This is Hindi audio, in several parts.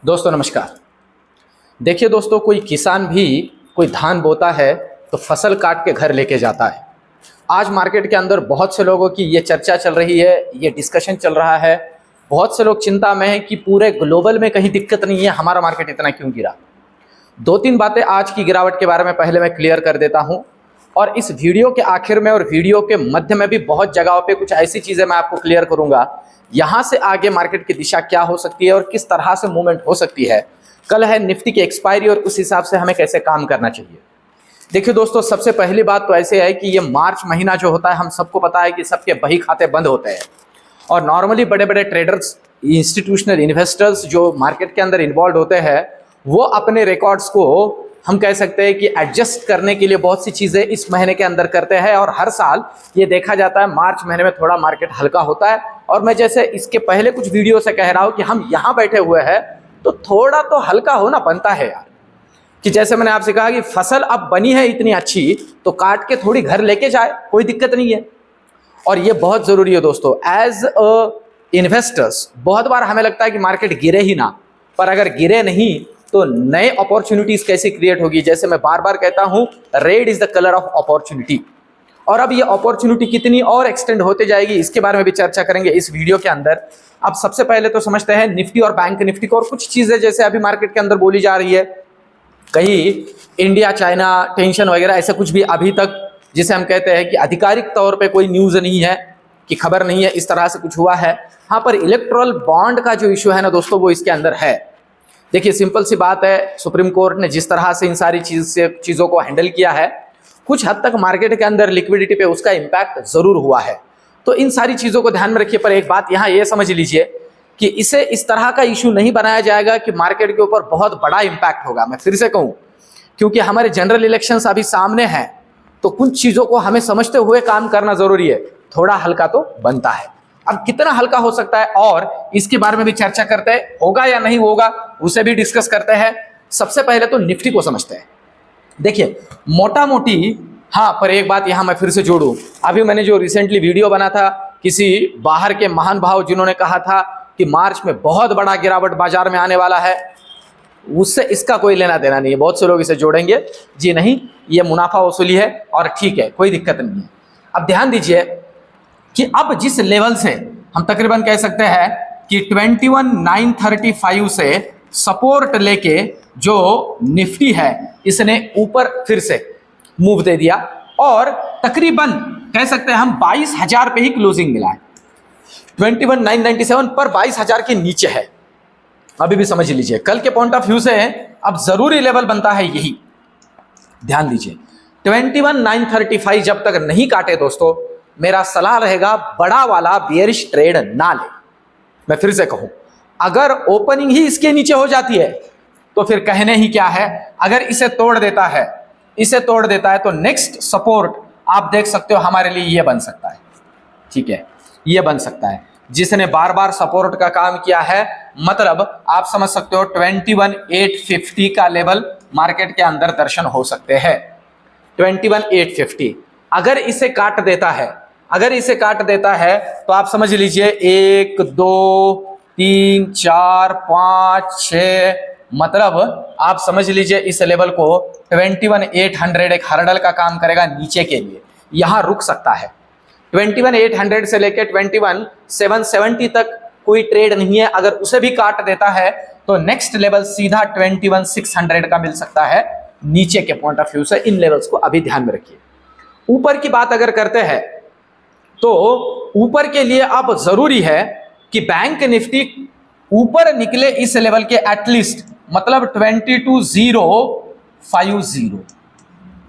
दोस्तों नमस्कार। देखिए दोस्तों, कोई किसान भी कोई धान बोता है तो फसल काट के घर लेके जाता है। आज मार्केट के अंदर बहुत से लोगों की ये चर्चा चल रही है, ये डिस्कशन चल रहा है। बहुत से लोग चिंता में हैं कि पूरे ग्लोबल में कहीं दिक्कत नहीं है, हमारा मार्केट इतना क्यों गिरा। दो तीन बातें आज की गिरावट के बारे में पहले मैं क्लियर कर देता हूं, और इस वीडियो के आखिर में और वीडियो के मध्य में भी बहुत जगहों पे कुछ ऐसी चीज़ें मैं आपको क्लियर करूंगा। यहाँ से आगे मार्केट की दिशा क्या हो सकती है और किस तरह से मूवमेंट हो सकती है। कल है निफ्टी की एक्सपायरी और उस हिसाब से हमें कैसे काम करना चाहिए। देखिए दोस्तों, सबसे पहली बात तो ऐसे है कि ये मार्च महीना जो होता है, हम सबको पता है कि सबके बही खाते बंद होते हैं, और नॉर्मली बड़े बड़े ट्रेडर्स, इंस्टीट्यूशनल इन्वेस्टर्स जो मार्केट के अंदर इन्वॉल्व होते हैं, वो अपने रिकॉर्ड्स को हम कह सकते हैं कि एडजस्ट करने के लिए बहुत सी चीज़ें इस महीने के अंदर करते हैं। और हर साल ये देखा जाता है मार्च महीने में थोड़ा मार्केट हल्का होता है। और मैं जैसे इसके पहले कुछ वीडियो से कह रहा हूँ कि हम यहाँ बैठे हुए हैं तो थोड़ा तो हल्का होना बनता है यार। कि जैसे मैंने आपसे कहा कि फसल अब बनी है इतनी अच्छी, तो काट के थोड़ी घर लेके जाए, कोई दिक्कत नहीं है। और ये बहुत ज़रूरी है दोस्तों। एज अ इन्वेस्टर्स बहुत बार हमें लगता है कि मार्केट गिरे ही ना, पर अगर गिरे नहीं तो नए अपॉर्चुनिटीज कैसे क्रिएट होगी। जैसे मैं बार बार कहता हूं, red is the colour of opportunity. और अब ये अपॉर्चुनिटी कितनी और एक्सटेंड होते जाएगी, इसके बारे में भी चर्चा करेंगे इस वीडियो के अंदर। अब सबसे पहले तो समझते हैं निफ्टी और बैंक निफ्टी को, और कुछ चीजें जैसे अभी मार्केट के अंदर बोली जा रही है, कहीं इंडिया चाइना टेंशन वगैरह ऐसा कुछ भी अभी तक, जिसे हम कहते हैं कि आधिकारिक तौर पे कोई न्यूज़ नहीं है, कि खबर नहीं है, इस तरह से कुछ हुआ है। हाँ, पर इलेक्ट्रल बॉन्ड का जो इशू है ना दोस्तों, वो इसके अंदर है। देखिए सिंपल सी बात है, सुप्रीम कोर्ट ने जिस तरह से इन सारी चीज़ों को हैंडल किया है, कुछ हद तक मार्केट के अंदर लिक्विडिटी पे उसका इम्पैक्ट जरूर हुआ है। तो इन सारी चीज़ों को ध्यान में रखिए। पर एक बात यहाँ ये समझ लीजिए कि इसे इस तरह का इशू नहीं बनाया जाएगा कि मार्केट के ऊपर बहुत बड़ा इम्पैक्ट होगा। मैं फिर से कहूँ, क्योंकि हमारे जनरल इलेक्शंस अभी सामने हैं, तो कुछ चीज़ों को हमें समझते हुए काम करना जरूरी है। थोड़ा हल्का तो बनता है। अब कितना हल्का हो सकता है और इसके बारे में भी चर्चा करते हैं, होगा या नहीं होगा उसे भी डिस्कस करते हैं। सबसे पहले तो निफ्टी को समझते हैं। देखिए मोटा मोटी, हाँ, पर एक बात यहां मैं फिर से जोड़ूं, अभी मैंने जो रिसेंटली वीडियो बना था किसी बाहर के महान भाव जिन्होंने कहा था कि मार्च में बहुत बड़ा गिरावट बाजार में आने वाला है, उससे इसका कोई लेना देना नहीं है। बहुत से लोग इसे जोड़ेंगे, जी नहीं, ये मुनाफा वसूली है और ठीक है, कोई दिक्कत नहीं है। अब ध्यान दीजिए कि अब जिस लेवल से हम तकरीबन कह सकते हैं कि 21,935 से सपोर्ट लेके जो निफ्टी है, इसने ऊपर फिर से मूव दे दिया, और तकरीबन कह सकते हैं हम 22,000 पे ही क्लोजिंग मिला है। 21,997 पर 22,000 के नीचे है। अभी भी समझ लीजिए, कल के पॉइंट ऑफ व्यू से अब जरूरी लेवल बनता है यही। ध्यान दीजिए, 21,935 जब तक नहीं काटे दोस्तों, मेरा सलाह रहेगा बड़ा वाला बियरिश ट्रेड ना ले। मैं फिर से कहूं, अगर ओपनिंग ही इसके नीचे हो जाती है तो फिर कहने ही क्या है। अगर इसे तोड़ देता है तो नेक्स्ट सपोर्ट आप देख सकते हो हमारे लिए ये बन सकता है। ठीक है, ये बन सकता है, जिसने बार बार सपोर्ट का काम किया है। मतलब आप समझ सकते हो 21,850 का लेवल मार्केट के अंदर दर्शन हो सकते हैं। 21,850 अगर इसे काट देता है तो आप समझ लीजिए 1 2 3 4 5 6, मतलब आप समझ लीजिए इस लेवल को 21,800 एक हर्डल का काम करेगा नीचे के लिए, यहां रुक सकता है। 21,800 से लेके 21,770 तक कोई ट्रेड नहीं है। अगर उसे भी काट देता है तो नेक्स्ट लेवल सीधा 21,600 का मिल सकता है नीचे के पॉइंट ऑफ व्यू से। इन लेवल्स को अभी ध्यान में रखिए। ऊपर की बात अगर करते हैं तो ऊपर के लिए अब जरूरी है कि बैंक निफ्टी ऊपर निकले इस लेवल के एटलीस्ट, मतलब 22,050।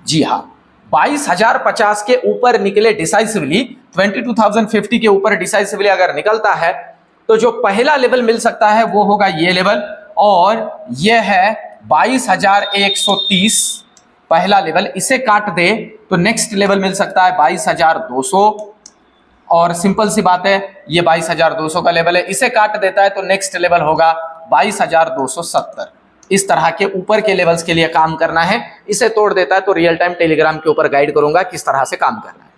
जी हाँ, 22,050 के ऊपर निकले डिसाइसिवली, 22,050 के ऊपर डिसाइसिवली अगर निकलता है तो जो पहला लेवल मिल सकता है वो होगा ये लेवल, और ये है 22,130 पहला लेवल। इसे काट दे तो नेक्स्ट लेवल मिल सकता है 22,200, और सिंपल सी बात है, ये 22,200 का लेवल है। इसे काट देता है तो नेक्स्ट लेवल होगा 22,270। इस तरह के ऊपर के लेवल्स के लिए काम करना है। इसे तोड़ देता है तो रियल टाइम टेलीग्राम के ऊपर गाइड करूंगा किस तरह से काम करना है।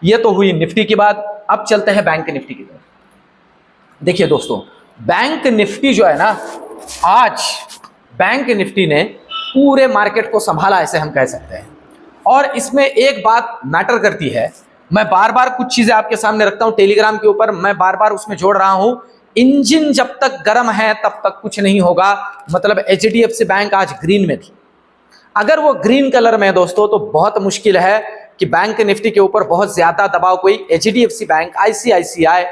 ये तो हुई निफ्टी की बात। अब चलते हैं बैंक निफ्टी की तरफ। देखिए दोस्तों, बैंक निफ्टी जो है ना, आज बैंक निफ्टी ने पूरे मार्केट को संभाला, ऐसे हम कह सकते हैं। और इसमें एक बात मैटर करती है, मैं बार बार कुछ चीजें आपके सामने रखता हूं टेलीग्राम के ऊपर, मैं बार बार उसमें जोड़ रहा हूं, इंजन जब तक गर्म है तब तक कुछ नहीं होगा। मतलब एचडीएफसी बैंक आज ग्रीन में थी, अगर वो ग्रीन कलर में है दोस्तों तो बहुत मुश्किल है कि बैंक निफ्टी के ऊपर बहुत ज्यादा दबाव कोई एचडीएफसी बैंक, आईसीआईसीआई,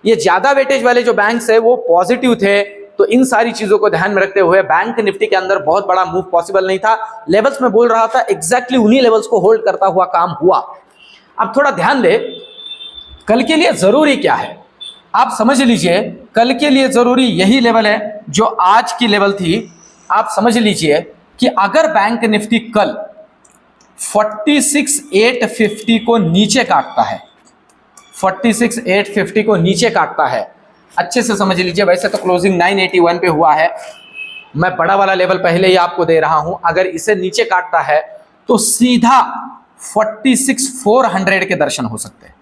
ये ज्यादा वेटेज वाले जो बैंक्स है वो पॉजिटिव थे। तो इन सारी चीजों को ध्यान में रखते हुए बैंक निफ्टी के अंदर बहुत बड़ा मूव पॉसिबल नहीं था। लेवल्स में बोल रहा था, एग्जैक्टली उन्हीं लेवल्स को होल्ड करता हुआ काम हुआ। अब थोड़ा ध्यान दे, कल के लिए जरूरी क्या है आप समझ लीजिए। कल के लिए जरूरी यही लेवल है जो आज की लेवल थी। आप समझ लीजिए कि अगर बैंक निफ्टी कल 46,850 को नीचे काटता है, 46,850 को नीचे काटता है, अच्छे से समझ लीजिए। वैसे तो क्लोजिंग 981 पे हुआ है, मैं बड़ा वाला लेवल पहले ही आपको दे रहा हूं। अगर इसे नीचे काटता है तो सीधा 46,400 के दर्शन हो सकते हैं।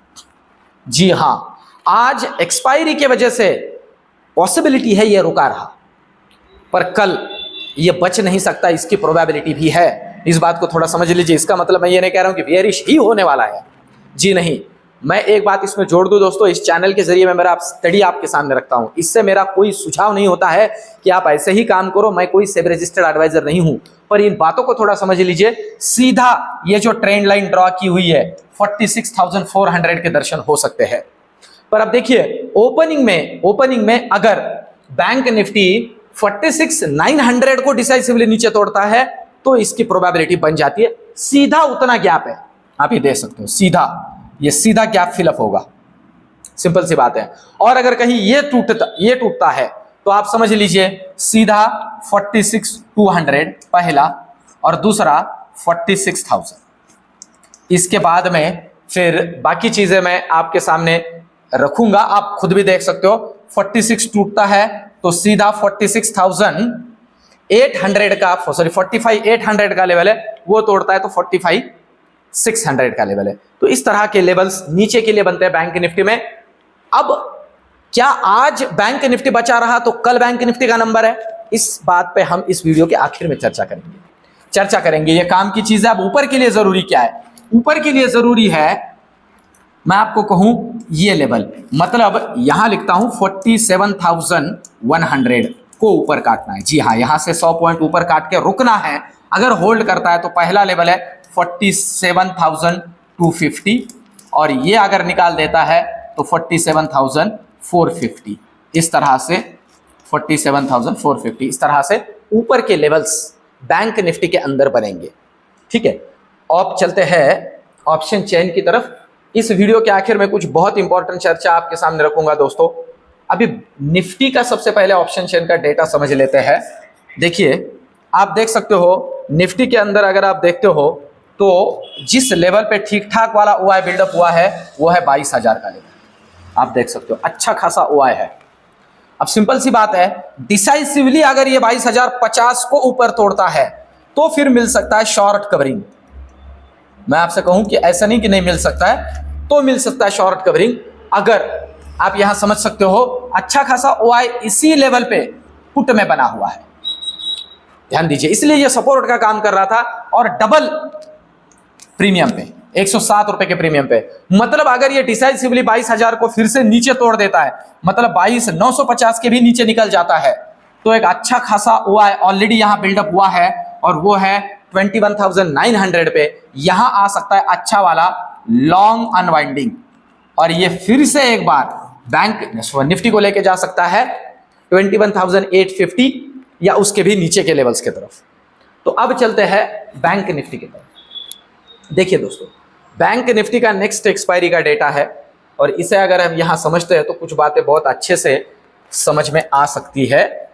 जी हां, आज एक्सपायरी के वजह से पॉसिबिलिटी है ये रुका रहा, पर कल ये बच नहीं सकता, इसकी प्रोबेबिलिटी भी है। इस बात को थोड़ा समझ लीजिए। इसका मतलब मैं ये नहीं कह रहा हूं कि बेयरिश ही होने वाला है, जी नहीं। मैं एक बात इसमें जोड़ दूं दोस्तों, इस चैनल के जरिए मैं मेरा स्टडी आपके सामने रखता हूं। इससे मेरा कोई सुझाव नहीं होता है कि आप ऐसे ही काम करो, मैं कोई सेब रजिस्टर्ड एडवाइजर नहीं हूं। पर इन बातों को थोड़ा समझ लीजिए। सीधा ये जो ट्रेंड लाइन ड्रॉ की हुई है 46,400 के दर्शन हो सकते हैं। पर अब देखिए ओपनिंग में अगर बैंक निफ्टी 46,900 को डिसाइसिवली नीचे तोड़ता है तो इसकी प्रोबेबिलिटी बन जाती है, सीधा उतना गैप है, आप ये देख सकते हो, सीधा गैप फिलअप होगा, सिंपल सी बात है। और अगर कहीं ये टूटता है तो आप समझ लीजिए सीधा 46,200 पहला और दूसरा 46,000। इसके बाद में फिर बाकी चीजें मैं आपके सामने रखूंगा, आप खुद भी देख सकते हो। 46 टूटता है तो सीधा 46,800 का, सॉरी 45,800 का लेवल है, वो तोड़ता है तो 45,600 का लेवल है। तो इस तरह के लेवल्स नीचे के लिए बनते हैं बैंक निफ्टी में। अब क्या आज बैंक निफ्टी बचा रहा तो कल बैंक निफ्टी का नंबर है? इस बात पे हम इस वीडियो के आखिर में चर्चा करेंगे। ये काम की चीज है। अब ऊपर के लिए जरूरी क्या है? ऊपर के लिए जरूरी है, मैं आपको कहूं ये लेवल, मतलब यहां लिखता हूं 47,100 को ऊपर काटना है। जी हां, यहां से 100 पॉइंट ऊपर काट के रुकना है। अगर होल्ड करता है तो पहला लेवल है 47,250 और ये अगर निकाल देता है तो 47,450। इस तरह से 47,450 इस तरह से ऊपर के लेवल्स बैंक निफ्टी के अंदर बनेंगे। ठीक है, अब चलते हैं ऑप्शन चेन की तरफ। इस वीडियो के आखिर में कुछ बहुत इंपॉर्टेंट चर्चा आपके सामने रखूंगा दोस्तों। अभी निफ्टी का सबसे पहले ऑप्शन चेन का डेटा समझ लेते हैं। देखिए, आप देख सकते हो निफ्टी के अंदर अगर आप देखते हो तो जिस लेवल पे ठीक ठाक वाला ओआई बिल्डअप हुआ है वो है 22,000 का लेवल। आप देख सकते हो अच्छा खासा ओआई है। अब सिंपल सी बात है, डिसाइसिवली अगर ये 22,050 को ऊपर तोड़ता है तो फिर मिल सकता है शॉर्ट कवरिंग। मैं आपसे कहूं कि ऐसा नहीं कि नहीं मिल सकता है, तो मिल सकता है शॉर्ट कवरिंग। अगर आप यहां समझ सकते हो अच्छा खासा ओआई इसी लेवल पे पुट में बना हुआ है, ध्यान दीजिए। इसलिए ये सपोर्ट का काम कर रहा था और डबल प्रीमियम पे 107 रुपए के प्रीमियम पे। मतलब अगर ये डिसाइसिवली 22,000 को फिर से नीचे तोड़ देता है, मतलब 22,950 के भी नीचे निकल जाता है, तो एक अच्छा खासा ओआई ऑलरेडी यहां बिल्डअप हुआ है और वो है 21,900 पे। यहां आ सकता है अच्छा वाला लॉन्ग अनवाइंडिंग और ये फिर से एक बार बैंक निफ्टी को लेके जा सकता है 21,850 या उसके भी नीचे के लेवल्स की तरफ। तो अब चलते हैं बैंक निफ्टी की तरफ। देखिए दोस्तों, बैंक निफ्टी का नेक्स्ट एक्सपायरी का डेटा है और इसे अगर हम यहां समझते हैं तो कुछ बातें बहुत अच्छे से समझ में आ सकती है।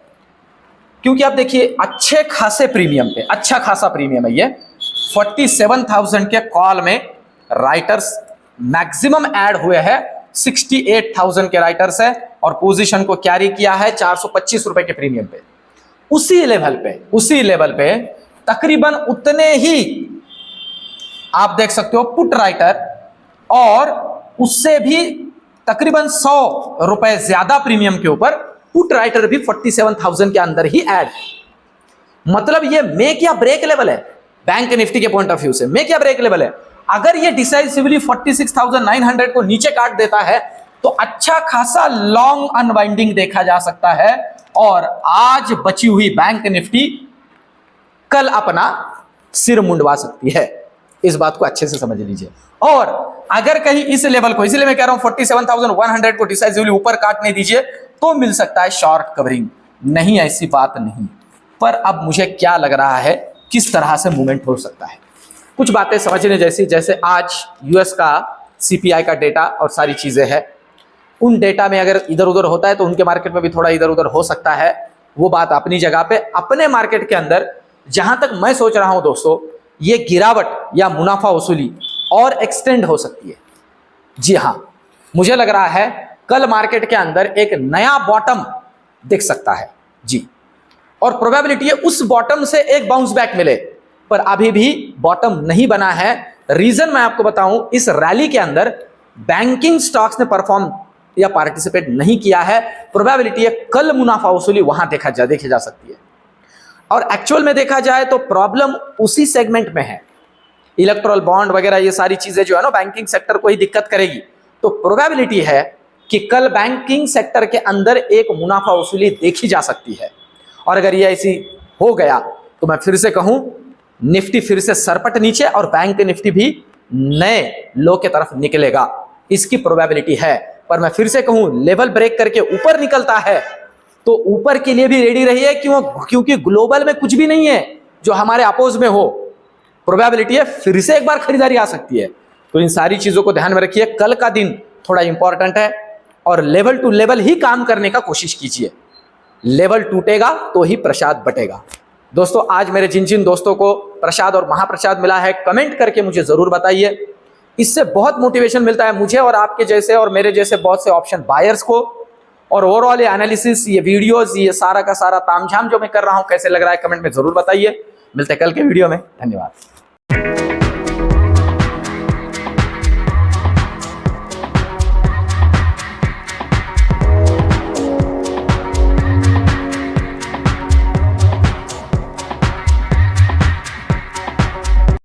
क्योंकि आप देखिए अच्छे खासे प्रीमियम पे, अच्छा खासा प्रीमियम है ये। 47,000 के कॉल में राइटर्स मैक्सिमम ऐड हुए हैं, 68,000 के राइटर्स है और पोजीशन को कैरी किया है 425 रुपए के प्रीमियम पे। उसी लेवल पे तकरीबन उतने ही आप देख सकते हो पुट राइटर और उससे भी तकरीबन 100 रुपए ज्यादा प्रीमियम के ऊपर पुट राइटर भी 47,000 के अंदर ही ऐड। मतलब ये मेक या ब्रेक लेवल है बैंक निफ्टी के पॉइंट ऑफ व्यू से, मेक या ब्रेक लेवल है। अगर ये डिसाइसिवली 46,900 को नीचे काट देता है तो अच्छा खासा लॉन्ग अनवाइंडिंग देखा जा सकता है और आज बची हुई बैंक निफ्टी कल अपना सिर मुंडवा सकती है। इस बात को अच्छे से समझ लीजिए। और अगर कहीं इस लेवल को, इसलिए मैं कह रहा हूं 47,100 को डिसाइसिवली ऊपर काटने दीजिए तो मिल सकता है शॉर्ट कवरिंग। नहीं, ऐसी बात नहीं। पर अब मुझे क्या लग रहा है किस तरह से मूवमेंट हो सकता है, कुछ बातें समझने जैसी। जैसे आज यूएस का सीपीआई का डेटा और सारी चीजें हैं, उन डेटा में अगर इधर उधर होता है तो उनके मार्केट में भी थोड़ा इधर उधर हो सकता है। वो बात अपनी जगह पे। अपने मार्केट के अंदर जहां तक मैं सोच रहा हूं दोस्तों, ये गिरावट या मुनाफा वसूली और एक्सटेंड हो सकती है। जी हां, मुझे लग रहा है कल मार्केट के अंदर एक नया बॉटम दिख सकता है जी, और प्रोबेबिलिटी है उस बॉटम से एक बाउंस बैक मिले, पर अभी भी बॉटम नहीं बना है। रीजन मैं आपको बताऊं, इस रैली के अंदर बैंकिंग स्टॉक्स ने परफॉर्म या पार्टिसिपेट नहीं किया है। प्रोबेबिलिटी है कल मुनाफा वसूली वहां देखी जा सकती है। और एक्चुअल में देखा जाए तो प्रॉब्लम उसी सेगमेंट में है। इलेक्ट्रल बॉन्ड वगैरह ये सारी चीजें जो है ना बैंकिंग सेक्टर को ही दिक्कत करेगी। तो प्रोबेबिलिटी है कि कल बैंकिंग सेक्टर के अंदर एक मुनाफा वसूली देखी जा सकती है। और अगर ये ऐसी हो गया तो मैं फिर से कहूं, निफ्टी फिर से सरपट नीचे और बैंक निफ्टी भी नए लो के तरफ निकलेगा, इसकी प्रोबेबिलिटी है। पर मैं फिर से कहूं, लेवल ब्रेक करके ऊपर निकलता है तो ऊपर के लिए भी रेडी रहिए, क्योंकि ग्लोबल में कुछ भी नहीं है जो हमारे अपोज में हो। प्रोबेबिलिटी है फिर से एक बार खरीदारी आ सकती है। तो इन सारी चीजों को ध्यान में रखिए। कल का दिन थोड़ा इंपॉर्टेंट है और लेवल टू लेवल ही काम करने का कोशिश कीजिए। लेवल टूटेगा तो ही प्रसाद बटेगा। दोस्तों, आज मेरे जिन जिन दोस्तों को प्रसाद और महाप्रसाद मिला है, कमेंट करके मुझे जरूर बताइए। इससे बहुत मोटिवेशन मिलता है मुझे और आपके जैसे और मेरे जैसे बहुत से ऑप्शन बायर्स को। और ओवरऑल ये एनालिसिस, ये वीडियोस, ये सारा का सारा तामझाम जो मैं कर रहा हूं, कैसे लग रहा है कमेंट में जरूर बताइए। मिलते हैं कल के वीडियो में। धन्यवाद।